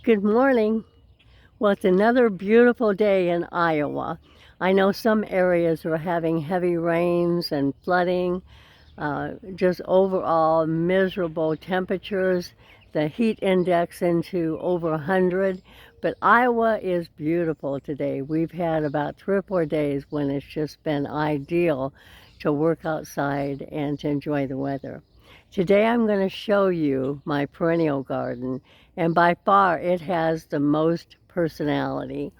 Good morning. Well, it's another beautiful day in Iowa. I know some areas are having heavy rains and flooding, just overall miserable temperatures, the heat index into over 100. But Iowa is beautiful today. We've had about 3 or 4 days when it's just been ideal to work outside and to enjoy the weather. Today I'm going to show you my perennial garden, and by far it has the most personality.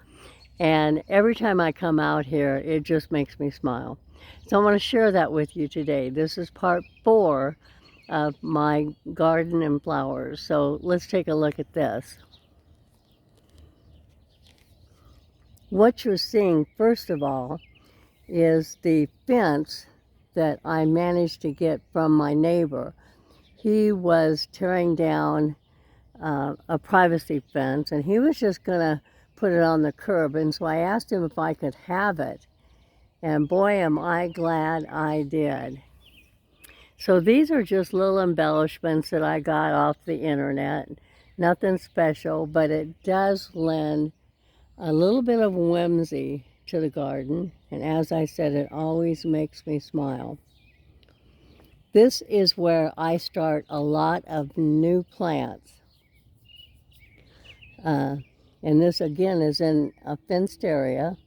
And every time I come out here, it just makes me smile. So I want to share that with you today. This is part 4 of my garden and flowers. So let's take a look at this. What you're seeing, first of all, is the fence that I managed to get from my neighbor. He was tearing down a privacy fence, and he was just going to put it on the curb. And so I asked him if I could have it. And boy, am I glad I did. So these are just little embellishments that I got off the internet. Nothing special, but it does lend a little bit of whimsy to the garden. And as I said, it always makes me smile. This is where I start a lot of new plants. And this again is in a fenced area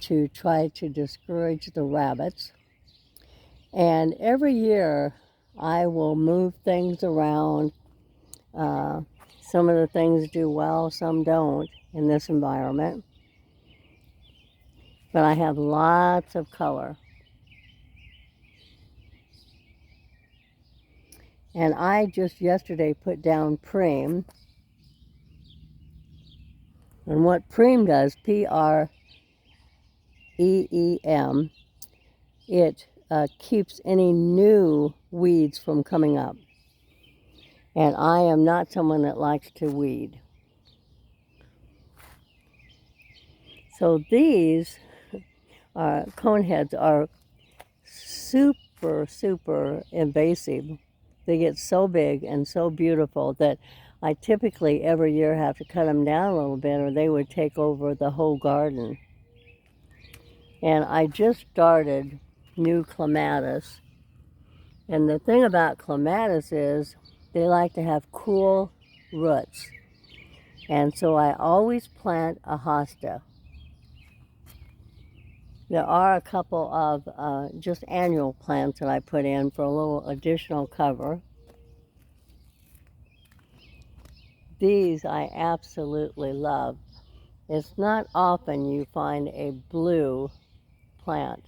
to try to discourage the rabbits. And every year I will move things around. Some of the things do well, some don't in this environment. But I have lots of color. And I just yesterday put down Preem. And what Preem does, Preem, it keeps any new weeds from coming up. And I am not someone that likes to weed. So these coneheads are super invasive. They get so big and so beautiful that I typically every year have to cut them down a little bit or they would take over the whole garden. And I just started new clematis. And the thing about clematis is they like to have cool roots. And so I always plant a hosta. There are a couple of just annual plants that I put in for a little additional cover. These I absolutely love. It's not often you find a blue plant,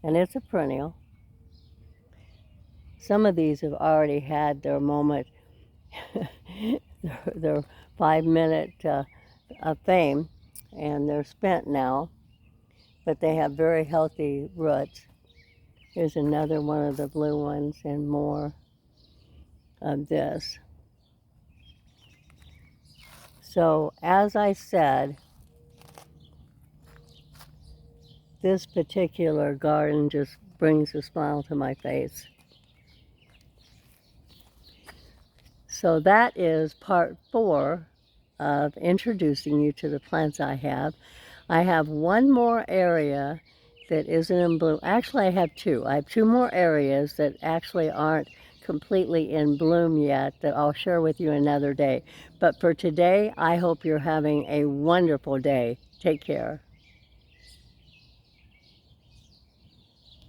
and it's a perennial. Some of these have already had their moment, their 5-minute of fame, and they're spent now, but they have very healthy roots. Here's another one of the blue ones and more of this. So as I said, this particular garden just brings a smile to my face. So that is part 4 of introducing you to the plants I have. I have one more area that isn't in bloom. Actually, I have 2. I have 2 more areas that actually aren't completely in bloom yet that I'll share with you another day. But for today, I hope you're having a wonderful day. Take care.